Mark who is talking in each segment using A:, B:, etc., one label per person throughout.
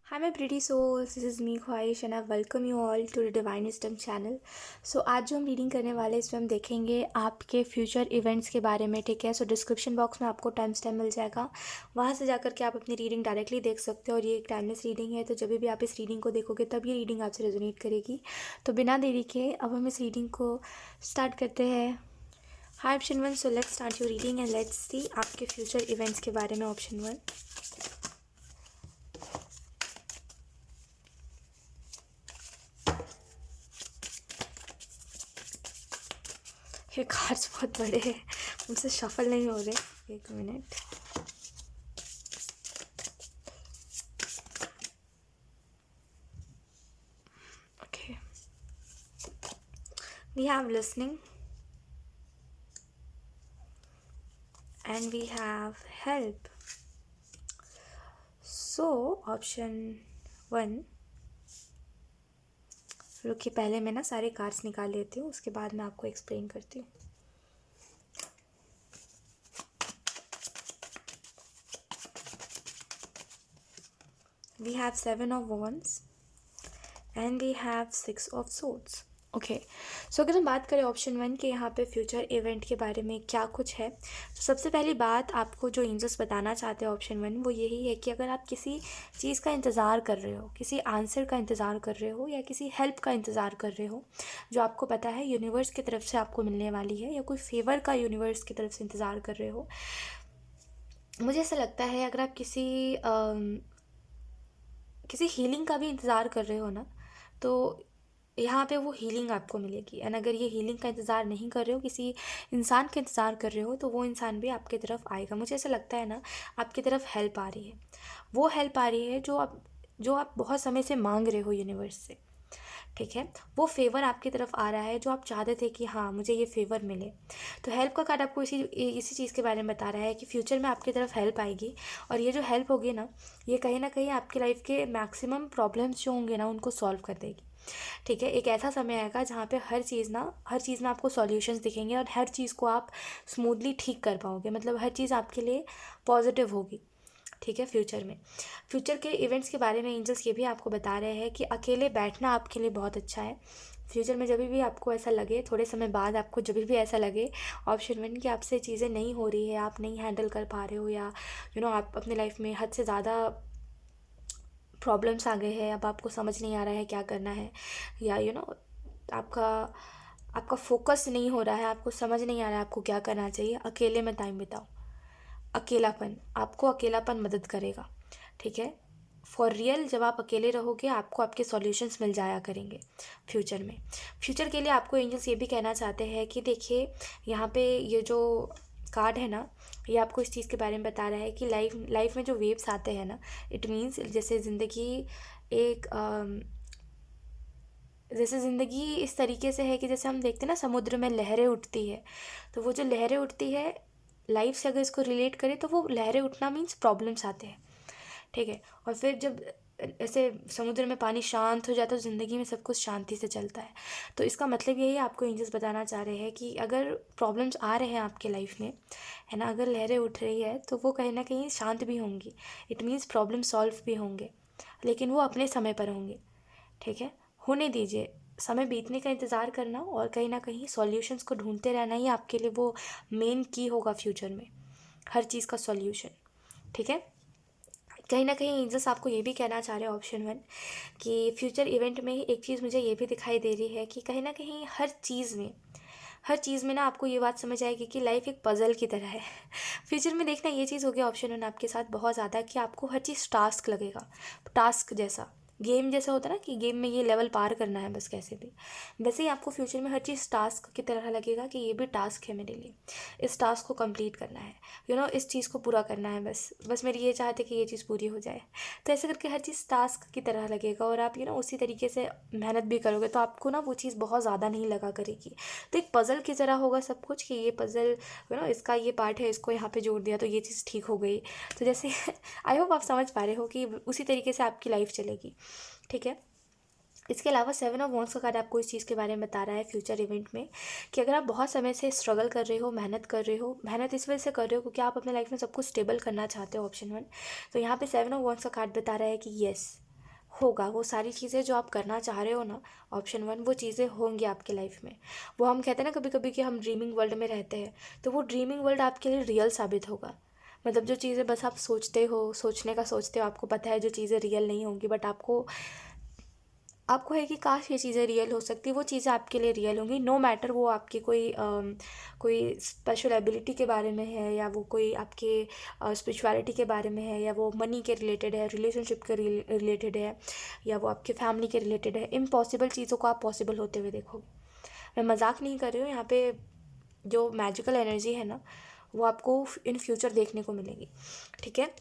A: Hi my pretty souls, this is me ख्वाहिश and I welcome you all to the Divine Wisdom channel. So आज जो हम reading करने वाले हैं इसमें हम देखेंगे आपके फ्यूचर इवेंट्स के बारे में, ठीक है। सो डिस्क्रिप्शन बॉक्स में आपको टाइम स्टैम्प मिल जाएगा, वहाँ से जाकर के आप अपनी रीडिंग डायरेक्टली देख सकते हो। और ये एक टाइमलेस रीडिंग है, तो जब भी आप इस रीडिंग को देखोगे तब ये रीडिंग आपसे रेजोनेट करेगी। तो बिना देरी के अब हम इस रीडिंग को स्टार्ट करते हैं। Hi option 1, so let's start your reading and let's see आपके फ्यूचर इवेंट्स के बारे में। ऑप्शन 1, ये कार्ड्स बहुत बड़े हैं, मुझसे शफल नहीं हो रहे। एक minute. Okay, we have listening and we have help. So option 1, रुकिए पहले मैं ना सारे कार्ड्स निकाल लेती हूँ, उसके बाद मैं आपको एक्सप्लेन करती हूँ। We have 7 of Wands and we have 6 of Swords. Okay, सो अगर हम बात करें ऑप्शन 1 के यहाँ पे फ्यूचर इवेंट के बारे में क्या कुछ है, तो सबसे पहली बात आपको जो एंजल्स बताना चाहते हैं ऑप्शन 1, वो यही है कि अगर आप किसी चीज़ का इंतज़ार कर रहे हो, किसी आंसर का इंतज़ार कर रहे हो या किसी हेल्प का इंतज़ार कर रहे हो जो आपको पता है यूनिवर्स की तरफ से आपको मिलने वाली है, या कोई फेवर का यूनिवर्स की तरफ से इंतज़ार कर रहे हो, मुझे ऐसा लगता है अगर आप किसी हीलिंग का भी इंतज़ार कर रहे हो ना, तो यहाँ पे वो हीलिंग आपको मिलेगी। एंड अगर ये हीलिंग का इंतज़ार नहीं कर रहे हो, किसी इंसान का इंतज़ार कर रहे हो, तो वो इंसान भी आपकी तरफ आएगा। मुझे ऐसा लगता है ना, आपकी तरफ हेल्प आ रही है, वो हेल्प आ रही है जो आप बहुत समय से मांग रहे हो यूनिवर्स से, ठीक है। वो फेवर आपकी तरफ आ रहा है जो आप चाहते थे कि हाँ मुझे ये फेवर मिले। तो हेल्प का कार्ड आपको इसी चीज़ के बारे में बता रहा है कि फ्यूचर में आपकी तरफ हेल्प आएगी, और ये जो हेल्प होगी ना, ये कहीं ना कहीं आपकी लाइफ के मैक्सिमम प्रॉब्लम्स जो होंगे ना उनको सॉल्व कर देगी, ठीक है। एक ऐसा समय आएगा जहाँ पे हर चीज़ में आपको सॉल्यूशंस दिखेंगे और हर चीज़ को आप स्मूथली ठीक कर पाओगे, मतलब हर चीज़ आपके लिए पॉजिटिव होगी, ठीक है। फ्यूचर के इवेंट्स के बारे में एंजल्स ये भी आपको बता रहे हैं कि अकेले बैठना आपके लिए बहुत अच्छा है। फ्यूचर में जब भी आपको ऐसा लगे, थोड़े समय बाद आपको जब भी ऐसा लगे ऑप्शन 1 कि आपसे चीज़ें नहीं हो रही है, आप नहीं हैंडल कर पा रहे हो, या आप अपने लाइफ में हद से ज़्यादा प्रॉब्लम्स आ गए हैं, अब आपको समझ नहीं आ रहा है क्या करना है, या आपका आपका फोकस नहीं हो रहा है, आपको समझ नहीं आ रहा है आपको क्या करना चाहिए, अकेले में टाइम बिताओ। अकेलापन मदद करेगा, ठीक है। फॉर रियल जब आप अकेले रहोगे आपको आपके सॉल्यूशंस मिल जाया करेंगे फ्यूचर में। फ्यूचर के लिए आपको एंजल्स ये भी कहना चाहते हैं कि देखिए यहाँ पे ये जो कार्ड है ना, ये आपको इस चीज़ के बारे में बता रहा है कि लाइफ में जो वेव्स आते हैं ना, इट मीन्स एक जैसे ज़िंदगी इस तरीके से है कि जैसे हम देखते हैं ना समुद्र में लहरें उठती है, तो वो जो लहरें उठती है लाइफ से अगर इसको रिलेट करें तो वो लहरें उठना मीन्स प्रॉब्लम्स आते हैं, ठीक है। और फिर जब ऐसे समुद्र में पानी शांत हो जाता है तो ज़िंदगी में सब कुछ शांति से चलता है। तो इसका मतलब यही आपको एंजल्स बताना चाह रहे हैं कि अगर प्रॉब्लम्स आ रहे हैं आपके लाइफ में, है ना, अगर लहरें उठ रही है तो वो कहीं ना कहीं शांत भी होंगी, इट मीन्स प्रॉब्लम सॉल्व भी होंगे, लेकिन वो अपने समय पर होंगे, ठीक है। होने दीजिए, समय बीतने का इंतज़ार करना और कहीं ना कहीं सॉल्यूशंस को ढूंढते रहना ही आपके लिए वो मेन की होगा फ्यूचर में, हर चीज़ का सॉल्यूशन, ठीक है। कहीं ना कहीं एंजल्स आपको ये भी कहना चाह रहे हैं ऑप्शन 1 कि फ्यूचर इवेंट में ही एक चीज़ मुझे ये भी दिखाई दे रही है कि कहीं ना कहीं हर चीज़ में ना आपको ये बात समझ आएगी कि लाइफ एक पज़ल की तरह है। फ्यूचर में देखना ये चीज़ होगी ऑप्शन 1 आपके साथ बहुत ज़्यादा कि आपको हर चीज़ टास्क लगेगा, टास्क जैसा, गेम जैसा होता है ना कि गेम में ये लेवल पार करना है बस कैसे भी, वैसे ही आपको फ्यूचर में हर चीज़ टास्क की तरह लगेगा कि ये भी टास्क है मेरे लिए, इस टास्क को कंप्लीट करना है, इस चीज़ को पूरा करना है, बस बस मेरी ये चाहते कि ये चीज़ पूरी हो जाए। तो ऐसे करके हर चीज़ टास्क की तरह लगेगा और आप उसी तरीके से मेहनत भी करोगे तो आपको ना वो चीज़ बहुत ज़्यादा नहीं लगा करेगी। तो एक पज़ल की तरह होगा सब कुछ कि ये पज़ल इसका ये पार्ट है, इसको यहाँ पे जोड़ दिया तो ये चीज़ ठीक हो गई। तो जैसे आई होप आप समझ पा रहे हो कि उसी तरीके से आपकी लाइफ चलेगी, ठीक है। इसके अलावा 7 ऑफ वॉन्ड्स का कार्ड आपको इस चीज़ के बारे में बता रहा है फ्यूचर इवेंट में कि अगर आप बहुत समय से स्ट्रगल कर रहे हो, मेहनत कर रहे हो, मेहनत इस वजह से कर रहे हो क्योंकि आप अपने लाइफ में सब कुछ स्टेबल करना चाहते हो ऑप्शन 1, तो यहाँ पे 7 ऑफ वॉन्ड्स का कार्ड बता रहा है कि येस, होगा, वो सारी चीज़ें जो आप करना चाह रहे हो ना, ऑप्शन वन, वो चीज़ें होंगी आपके लाइफ में। वो हम कहते हैं ना कभी कभी कि हम ड्रीमिंग वर्ल्ड में रहते हैं, तो वो ड्रीमिंग वर्ल्ड आपके लिए रियल साबित होगा। मतलब जो चीज़ें बस आप सोचते हो, सोचने का सोचते हो, आपको पता है जो चीज़ें रियल नहीं होंगी, बट आपको आपको है कि काश ये चीज़ें रियल हो सकती, वो चीज़ें आपके लिए रियल होंगी। नो मैटर वो आपकी कोई स्पेशल एबिलिटी के बारे में है, या वो कोई आपके स्पिरिचुअलिटी के बारे में है, या वो मनी के रिलेटेड है, रिलेशनशिप के रिलेटेड है, या वो आपके फैमिली के रिलेटेड है। इम्पॉसिबल चीज़ों को आप पॉसिबल होते हुए देखोगे। मैं मजाक नहीं कर रही हूँ, यहाँ पे जो मैजिकल एनर्जी है ना, वो आपको इन फ्यूचर देखने को मिलेगी। ठीक है।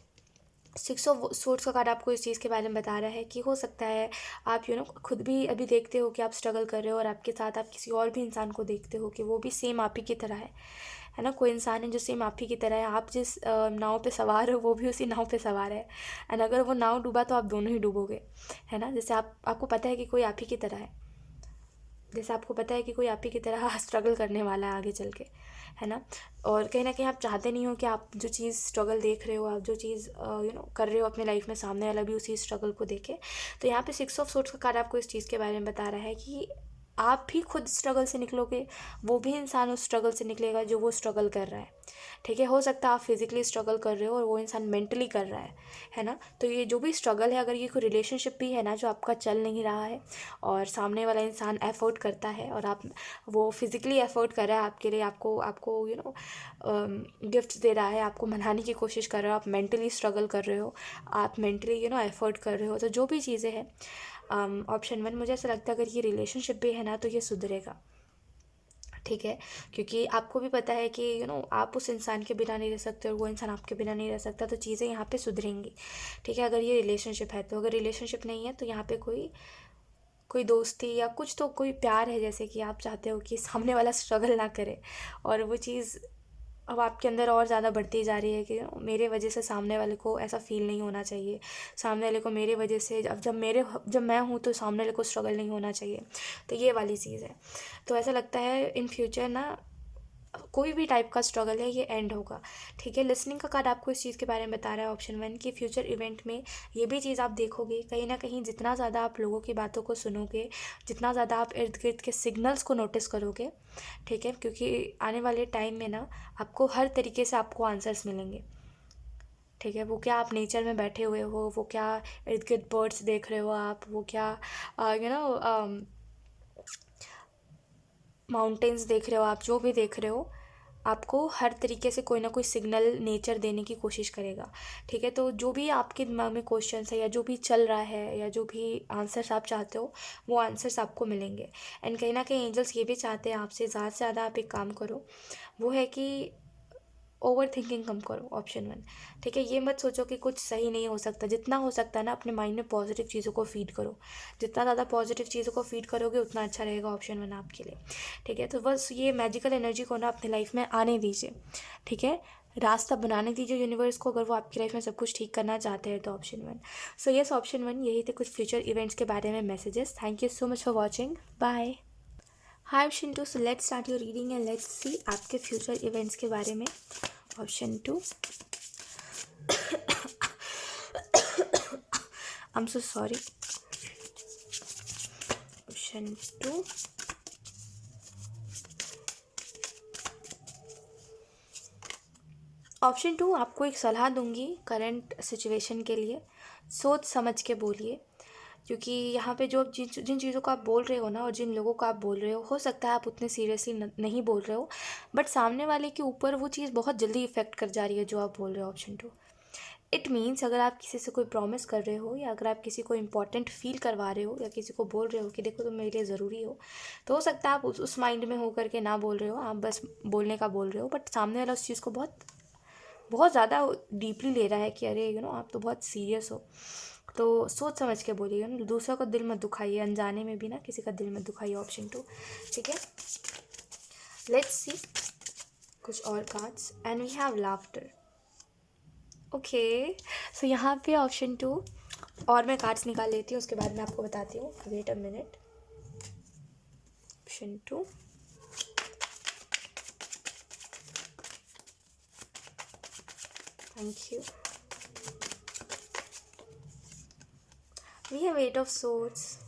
A: 6 ऑफ सोर्ड्स का कार्ड आपको इस चीज़ के बारे में बता रहा है कि हो सकता है आप खुद भी अभी देखते हो कि आप स्ट्रगल कर रहे हो, और आपके साथ आप किसी और भी इंसान को देखते हो कि वो भी सेम आप ही की तरह है ना। कोई इंसान है जो सेम आप ही की तरह है, आप जिस नाव पे सवार हो वो भी उसी नाव पे सवार है। एंड अगर वो नाव डूबा तो आप दोनों ही डूबोगे, है ना। जैसे आपको पता है कि कोई आप ही की तरह है, जैसे आपको पता है कि कोई आप ही की तरह स्ट्रगल करने वाला है आगे चल के, है ना। और कहीं ना कहीं आप चाहते नहीं हो कि आप जो चीज़ स्ट्रगल देख रहे हो, आप जो चीज़ कर रहे हो अपने लाइफ में, सामने वाला भी उसी स्ट्रगल को देखे। तो यहाँ पे 6 ऑफ सोर्ड्स का कार्ड आपको इस चीज़ के बारे में बता रहा है कि आप भी खुद स्ट्रगल से निकलोगे, वो भी इंसान उस स्ट्रगल से निकलेगा जो वो स्ट्रगल कर रहा है। ठीक है। हो सकता है आप फिजिकली स्ट्रगल कर रहे हो और वो इंसान मेंटली कर रहा है ना। तो ये जो भी स्ट्रगल है, अगर ये कोई रिलेशनशिप भी है ना जो आपका चल नहीं रहा है, और सामने वाला इंसान एफर्ट करता है, और आप वो फिज़िकली एफर्ट कर रहा है आपके लिए, आपको आपको गिफ्ट्स दे रहा है, आपको मनाने की कोशिश कर रहे हो, आप मेंटली स्ट्रगल कर रहे हो, आप मेंटली एफर्ट कर रहे हो, तो जो भी चीज़ें हैं, ऑप्शन वन, मुझे ऐसा लगता है अगर ये रिलेशनशिप भी है ना तो ये सुधरेगा। ठीक है। क्योंकि आपको भी पता है कि आप उस इंसान के बिना नहीं रह सकते और वो इंसान आपके बिना नहीं रह सकता, तो चीज़ें यहाँ पे सुधरेंगी। ठीक है। अगर ये रिलेशनशिप है तो, अगर रिलेशनशिप नहीं है तो यहाँ पे कोई कोई दोस्ती या कुछ, तो कोई प्यार है, जैसे कि आप चाहते हो कि सामने वाला स्ट्रगल ना करे, और वो चीज़ अब आपके अंदर और ज़्यादा बढ़ती जा रही है कि मेरे वजह से सामने वाले को ऐसा फील नहीं होना चाहिए, सामने वाले को मेरे वजह से, जब मैं हूँ तो सामने वाले को स्ट्रगल नहीं होना चाहिए। तो ये वाली चीज़ है। तो ऐसा लगता है इन फ्यूचर ना कोई भी टाइप का स्ट्रगल है ये एंड होगा। ठीक है। लिसनिंग का कार्ड आपको इस चीज़ के बारे में बता रहा है, ऑप्शन वन, कि फ्यूचर इवेंट में ये भी चीज़ आप देखोगे कहीं ना कहीं, जितना ज़्यादा आप लोगों की बातों को सुनोगे, जितना ज़्यादा आप इर्द गिर्द के सिग्नल्स को नोटिस करोगे। ठीक है। क्योंकि आने वाले टाइम में ना आपको हर तरीके से आपको आंसर्स मिलेंगे। ठीक है। वो क्या आप नेचर में बैठे हुए हो, वो क्या इर्द गिर्द बर्ड्स देख रहे हो आप, वो क्या माउंटेन्स देख रहे हो आप, जो भी देख रहे हो, आपको हर तरीके से कोई ना कोई सिग्नल नेचर देने की कोशिश करेगा। ठीक है। तो जो भी आपके दिमाग में क्वेश्चंस है, या जो भी चल रहा है, या जो भी आंसर्स आप चाहते हो, वो आंसर्स आपको मिलेंगे। एंड कहीं ना कहीं एंजल्स ये भी चाहते हैं आपसे, ज़्यादा से ज़्यादा आप एक काम करो, वो है कि ओवर थिंकिंग कम करो, ऑप्शन वन। ठीक है। ये मत सोचो कि कुछ सही नहीं हो सकता, जितना हो सकता है ना अपने माइंड में पॉजिटिव चीज़ों को फीड करो, जितना ज़्यादा पॉजिटिव चीज़ों को फीड करोगे उतना अच्छा रहेगा, ऑप्शन वन आपके लिए। ठीक है। तो बस ये मैजिकल एनर्जी को ना अपने लाइफ में आने दीजिए। ठीक है। रास्ता बनाने दीजिए यूनिवर्स को, अगर वो आपकी लाइफ में सब कुछ ठीक करना चाहते हैं तो, option one. So yes, option one, यही थे कुछ फ्यूचर इवेंट्स के बारे में messages. Thank you so much for watching. Bye. Hi Shintu, so let's start your reading and let's see आपके फ्यूचर इवेंट्स के बारे में। Option two, I am so sorry. Option two, option two, आपको एक सलाह दूंगी करंट सिचुएशन के लिए, सोच समझ के बोलिए। क्योंकि यहाँ पे जो जिन चीज़ों को आप बोल रहे हो ना, और जिन लोगों को आप बोल रहे हो सकता है आप उतने सीरियसली नहीं बोल रहे हो, बट सामने वाले के ऊपर वो चीज़ बहुत जल्दी इफेक्ट कर जा रही है जो आप बोल रहे हो। ऑप्शन टू, इट मीन्स अगर आप किसी से कोई प्रॉमिस कर रहे हो, या अगर आप किसी को इम्पोर्टेंट फील करवा रहे हो, या किसी को बोल रहे हो कि देखो तुम मेरे लिए ज़रूरी हो, तो हो सकता है आप उस माइंड में हो करके ना बोल रहे हो, आप बस बोलने का बोल रहे हो, बट सामने वाला उस चीज़ को बहुत बहुत ज़्यादा डीपली ले रहा है कि अरे आप तो बहुत सीरियस हो। तो सोच समझ के बोलिए, दूसरों का दिल मत दुखाइए, अनजाने में भी ना किसी का दिल मत दुखाइए। Option to. ठीक है। लेट्स सी कुछ और cards, and we have laughter. Okay. So यहाँ पे ऑप्शन टू, और मैं कार्ड्स निकाल लेती हूँ, उसके बाद मैं आपको बताती हूँ। Wait a minute. Option two, thank you. We have Eight of Swords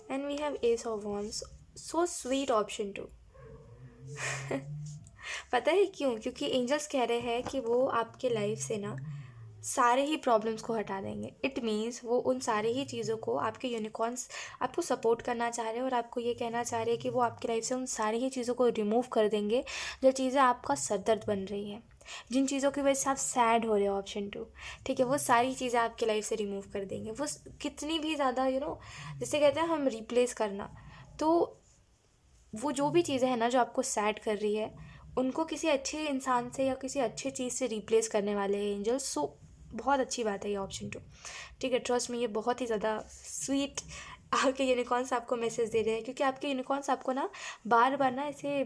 A: and we have Ace of Wands. So sweet option too. पता है क्यों? क्योंकि एंजल्स कह रहे हैं कि वो आपके लाइफ से ना सारे ही प्रॉब्लम्स को हटा देंगे। इट मीन्स वो उन सारी ही चीज़ों को, आपके यूनिकॉर्न्स आपको सपोर्ट करना चाह रहे हैं और आपको ये कहना चाह रहे हैं कि वो आपकी लाइफ से उन सारी ही चीज़ों को रिमूव कर देंगे जो चीज़ें आपका सरदर्द बन रही हैं, जिन चीज़ों की वजह से आप सैड हो रहे हो, ऑप्शन टू। ठीक है, वो सारी चीज़ें आपकी लाइफ से रिमूव कर देंगे। वो कितनी भी ज़्यादा जैसे कहते हैं हम रिप्लेस करना, तो वो जो भी चीज़ें हैं ना जो आपको सैड कर रही है, उनको किसी अच्छे इंसान से या किसी अच्छी चीज़ से रिप्लेस करने वाले हैं एंजल्स। सो बहुत अच्छी बात है ये ऑप्शन टू। ठीक है, ट्रस्ट में ये बहुत ही ज़्यादा स्वीट आपके यूनिकॉर्न्स आपको मैसेज दे रहे हैं, क्योंकि आपके यूनिकॉर्न्स आपको ना बार बार ना ऐसे,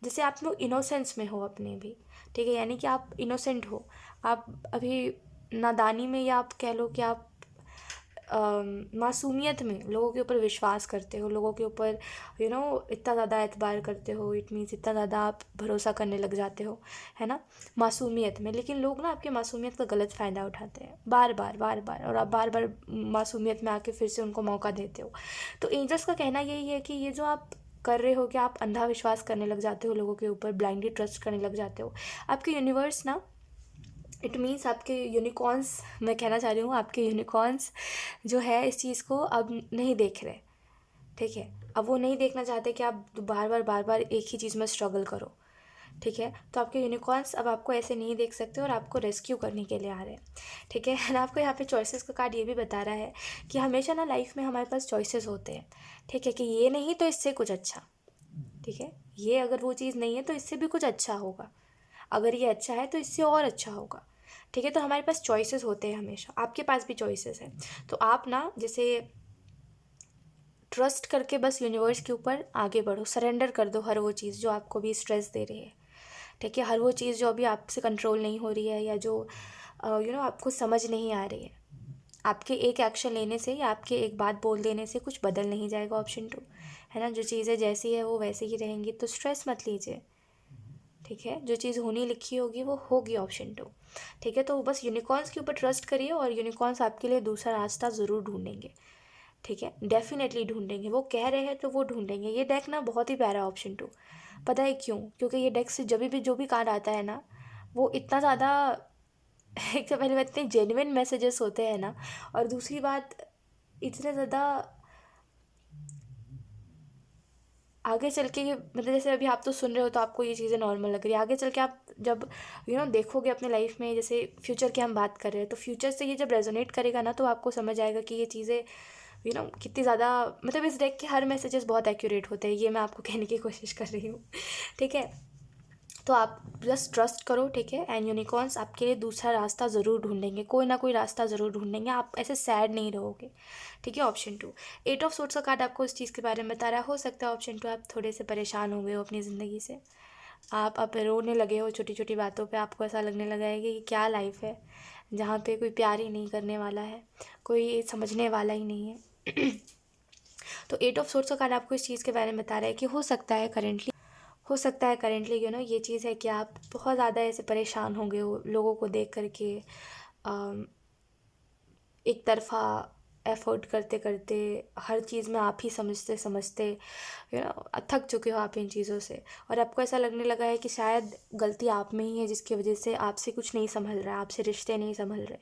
A: जैसे आप लोग इनोसेंस में हो अपने भी। ठीक है, यानी कि आप इनोसेंट हो, आप अभी नादानी में, या आप कह लो कि आप मासूमियत में लोगों के ऊपर विश्वास करते हो, लोगों के ऊपर इतना ज़्यादा एतबार करते हो। इट मीन्स इतना ज़्यादा आप भरोसा करने लग जाते हो, है ना, मासूमियत में। लेकिन लोग ना आपके मासूमियत का गलत फ़ायदा उठाते हैं बार बार बार बार, और आप बार बार मासूमियत में आके फिर से उनको मौका देते हो। तो एंजल्स का कहना यही है कि ये जो आप कर रहे हो कि आप अंधा विश्वास करने लग जाते हो लोगों के ऊपर, ब्लाइंडली ट्रस्ट करने लग जाते हो, आपके यूनिवर्स ना, इट मीन्स आपके यूनिकॉर्न्स, मैं कहना चाह रही हूँ आपके यूनिकॉर्न्स जो है इस चीज़ को अब नहीं देख रहे। ठीक है, अब वो नहीं देखना चाहते कि आप बार बार एक ही चीज़ में स्ट्रगल करो। ठीक है, तो आपके यूनिकॉर्न्स अब आपको ऐसे नहीं देख सकते और आपको रेस्क्यू करने के लिए आ रहे हैं। ठीक है, एंड आपको यहाँ पे चॉइसेस का कार्ड ये भी बता रहा है कि हमेशा ना लाइफ में हमारे पास चॉइसेस होते हैं। ठीक है, कि ये नहीं तो इससे कुछ अच्छा। ठीक है, ये अगर वो चीज़ नहीं है तो इससे भी कुछ अच्छा होगा, अगर ये अच्छा है तो इससे और अच्छा होगा। ठीक है, तो हमारे पास चॉइसेस होते हैं हमेशा, आपके पास भी चॉइसेस हैं। तो आप ना जैसे ट्रस्ट करके बस यूनिवर्स के ऊपर आगे बढ़ो, सरेंडर कर दो हर वो चीज़ जो आपको भी स्ट्रेस दे रही है। ठीक है, हर वो चीज़ जो अभी आपसे कंट्रोल नहीं हो रही है, या जो आपको समझ नहीं आ रही है। आपके एक एक्शन लेने से या आपके एक बात बोल देने से कुछ बदल नहीं जाएगा, ऑप्शन टू, है ना। जो चीज़ें जैसी है वो वैसे ही रहेंगी, तो स्ट्रेस मत लीजिए। ठीक है, जो चीज़ होनी लिखी होगी वो होगी, ऑप्शन टू। ठीक है, तो बस यूनिकॉर्न्स के ऊपर ट्रस्ट करिए और यूनिकॉर्न्स आपके लिए दूसरा रास्ता ज़रूर ढूंढेंगे। ठीक है, डेफिनेटली ढूंढेंगे, वो कह रहे हैं तो वो ढूंढेंगे। ये डेक ना बहुत ही प्यारा ऑप्शन टू। पता है क्यों? क्योंकि ये डेक से जब भी जो भी कार्ड आता है ना, वो इतना ज़्यादा एक तो पहली बात इतने जेन्युइन मैसेजेस होते हैं ना, और दूसरी बात इतने ज़्यादा आगे चल के ये, मतलब जैसे अभी आप तो सुन रहे हो तो आपको ये चीज़ें नॉर्मल लग रही है, आगे चल के आप जब देखोगे अपने लाइफ में, जैसे फ्यूचर की हम बात कर रहे हैं, तो फ्यूचर से ये जब रेजोनेट करेगा ना, तो आपको समझ आएगा कि ये चीज़ें कितनी ज़्यादा, मतलब इस डेक के हर मैसेजेस बहुत एक्यूरेट होते हैं, ये मैं आपको कहने की कोशिश कर रही हूँ। ठीक है, तो आप बस ट्रस्ट करो। ठीक है, एंड यूनिकॉर्न्स आपके लिए दूसरा रास्ता ज़रूर ढूंढेंगे, कोई ना कोई रास्ता ज़रूर ढूंढेंगे, आप ऐसे सैड नहीं रहोगे। ठीक है, option two. Eight of sorts का कार्ड आपको इस चीज़ के बारे में बता रहा है। हो सकता है ऑप्शन टू आप थोड़े से परेशान हो गए हो अपनी ज़िंदगी से, आप अब रोने लगे हो छोटी छोटी बातों पे, आपको ऐसा लगने लगा है कि ये क्या लाइफ है जहाँ पे कोई प्यार ही नहीं करने वाला है, कोई समझने वाला ही नहीं है। तो एट ऑफ सोर्ट्स का कार्ड आपको इस चीज़ के बारे में बता रहा है कि हो सकता है करेंटली ये चीज़ है कि आप बहुत ज़्यादा ऐसे परेशान हो गए हो लोगों को देख करके, एक तरफा एफर्ट करते करते, हर चीज़ में आप ही समझते समझते थक चुके हो आप इन चीज़ों से, और आपको ऐसा लगने लगा है कि शायद गलती आप में ही है जिसकी वजह से आपसे कुछ नहीं संभल रहा है, आपसे रिश्ते नहीं संभल रहे,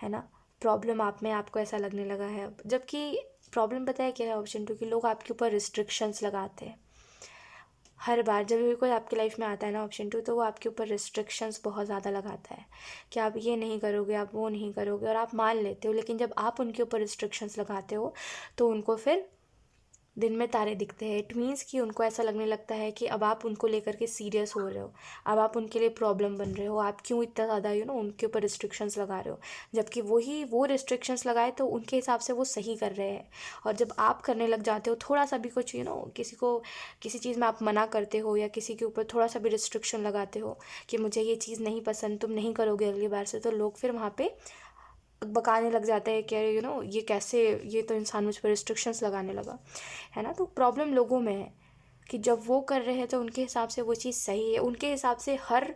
A: है ना। प्रॉब्लम आप में, आपको ऐसा लगने लगा है अब, जबकि प्रॉब्लम पता है क्या है, ऑप्शन टू, कि लोग आपके ऊपर रिस्ट्रिक्शंस लगाते हैं। हर बार जब भी कोई आपकी लाइफ में आता है ना, ऑप्शन टू, तो वो आपके ऊपर रिस्ट्रिक्शंस बहुत ज़्यादा लगाता है कि आप ये नहीं करोगे, आप वो नहीं करोगे, और आप मान लेते हो। लेकिन जब आप उनके ऊपर रिस्ट्रिक्शंस लगाते हो तो उनको फिर दिन में तारे दिखते हैं। इट मीन्स कि उनको ऐसा लगने लगता है कि अब आप उनको लेकर के सीरियस हो रहे हो, अब आप उनके लिए प्रॉब्लम बन रहे हो, आप क्यों इतना ज़्यादा उनके ऊपर रिस्ट्रिक्शंस लगा रहे हो, जबकि वो रिस्ट्रिक्शंस लगाए तो उनके हिसाब से वो सही कर रहे हैं। और जब आप करने लग जाते हो थोड़ा सा भी कुछ किसी को किसी चीज़ में आप मना करते हो, या किसी के ऊपर थोड़ा सा भी रिस्ट्रिक्शन लगाते हो कि मुझे ये चीज़ नहीं पसंद, तुम नहीं करोगे अगली बार से, तो लोग फिर वहाँ पे बकाने लग जाते हैं कि अरे ये कैसे, ये तो इंसान मुझ पर रिस्ट्रिक्शंस लगाने लगा, है ना। तो प्रॉब्लम लोगों में है कि जब वो कर रहे हैं तो उनके हिसाब से वो चीज़ सही है, उनके हिसाब से हर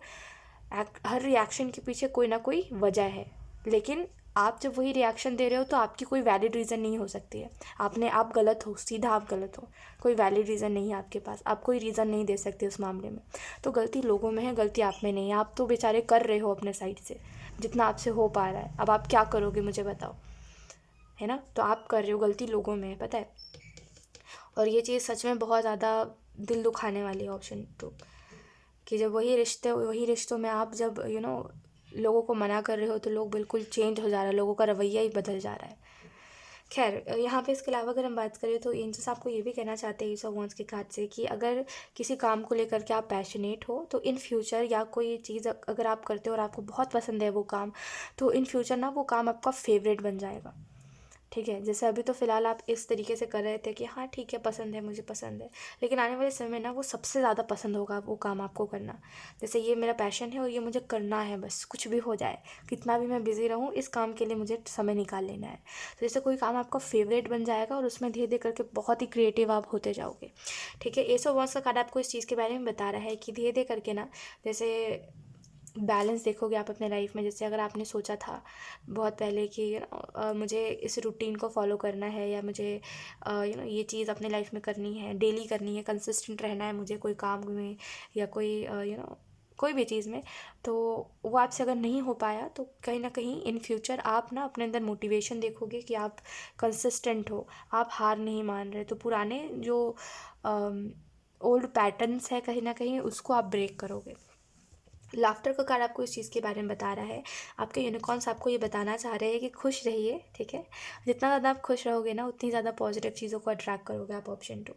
A: रिएक्शन के पीछे कोई ना कोई वजह है, लेकिन आप जब वही रिएक्शन दे रहे हो तो आपकी कोई वैलिड रीज़न नहीं हो सकती है। आप गलत हो, सीधा आप गलत हो, कोई वैलिड रीज़न नहीं है आपके पास, आप कोई रीज़न नहीं दे सकते उस मामले में। तो गलती लोगों में है, गलती आप में नहीं है। आप तो बेचारे कर रहे हो अपने साइड से जितना आपसे हो पा रहा है। अब आप क्या करोगे मुझे बताओ, है ना? तो आप कर रहे हो, गलती लोगों में है, पता है। और ये चीज़ सच में बहुत ज़्यादा दिल दुखाने वाली है, ऑप्शन 2, कि जब वही रिश्तों में आप जब लोगों को मना कर रहे हो तो लोग बिल्कुल चेंज हो जा रहा है, लोगों का रवैया ही बदल जा रहा है। खैर, यहाँ पे इसके अलावा अगर हम बात करें तो एंजल्स आपको ये भी कहना चाहते हैं इस वॉन्ड्स के कार्ड से कि अगर किसी काम को लेकर के आप पैशनेट हो तो इन फ्यूचर, या कोई चीज़ अगर आप करते हो और आपको बहुत पसंद है वो काम, तो इन फ्यूचर ना वो काम आपका फेवरेट बन जाएगा। ठीक है, जैसे अभी तो फ़िलहाल आप इस तरीके से कर रहे थे कि हाँ ठीक है, पसंद है, मुझे पसंद है, लेकिन आने वाले समय में ना वो सबसे ज़्यादा पसंद होगा वो काम आपको करना। जैसे ये मेरा पैशन है और ये मुझे करना है, बस कुछ भी हो जाए, कितना भी मैं बिज़ी रहूँ, इस काम के लिए मुझे समय निकाल लेना है। तो जैसे कोई काम आपका फेवरेट बन जाएगा और उसमें धीरे धीरे करके बहुत ही क्रिएटिव आप होते जाओगे। ठीक है, एस ऑफ वॉन्ड्स का कार्ड आपको इस चीज़ के बारे में बता रहा है कि धीरे धीरे करके ना, जैसे बैलेंस देखोगे आप अपने लाइफ में। जैसे अगर आपने सोचा था बहुत पहले कि मुझे इस रूटीन को फॉलो करना है, या मुझे ये चीज़ अपने लाइफ में करनी है, डेली करनी है, कंसिस्टेंट रहना है मुझे कोई काम में, या कोई कोई भी चीज़ में, तो वो आपसे अगर नहीं हो पाया तो कहीं ना कहीं इन फ्यूचर आप ना अपने अंदर मोटिवेशन देखोगे कि आप कंसिस्टेंट हो, आप हार नहीं मान रहे। तो पुराने जो ओल्ड पैटर्न्स है कहीं ना कहीं उसको आप ब्रेक करोगे। लाफ्टर का कार्ड आपको इस चीज़ के बारे में बता रहा है। आपके यूनिकॉर्न्स आपको ये बताना चाह रहे हैं कि खुश रहिए। ठीक है, जितना ज़्यादा आप खुश रहोगे ना उतनी ज़्यादा पॉजिटिव चीज़ों को अट्रैक्ट करोगे आप, ऑप्शन 2।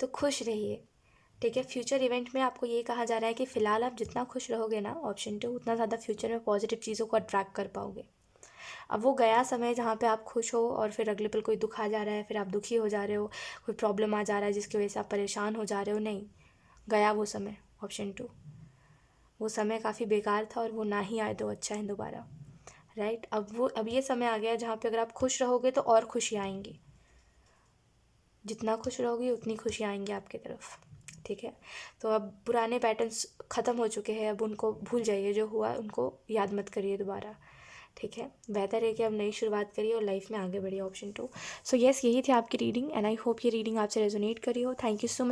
A: तो खुश रहिए। ठीक है, फ्यूचर इवेंट में आपको ये कहा जा रहा है कि फ़िलहाल आप जितना खुश रहोगे ना, ऑप्शन 2, उतना ज़्यादा फ्यूचर में पॉजिटिव चीज़ों को अट्रैक्ट कर पाओगे। अब वो गया समय जहाँ पे आप खुश हो और फिर अगले पल कोई दुख आ जा रहा है, फिर आप दुखी हो जा रहे हो, कोई प्रॉब्लम आ जा रहा है जिसकी वजह से आप परेशान हो जा रहे हो, नहीं, गया वो समय, ऑप्शन 2। वो समय काफ़ी बेकार था और वो ना ही आए तो अच्छा है दोबारा। राइट, अब ये समय आ गया है जहाँ पे अगर आप खुश रहोगे तो और खुशियाँ आएंगी। जितना खुश रहोगे उतनी खुशियाँ आएंगी आपकी तरफ। ठीक है, तो अब पुराने पैटर्न्स ख़त्म हो चुके हैं, अब उनको भूल जाइए, जो हुआ उनको याद मत करिए दोबारा। ठीक है, बेहतर है कि अब नई शुरुआत करिए और लाइफ में आगे बढ़िए, ऑप्शन 2। सो यस, यही थी आपकी रीडिंग एंड आई होप ये रीडिंग आपसे रेजोनेट करी हो। Thank you so much.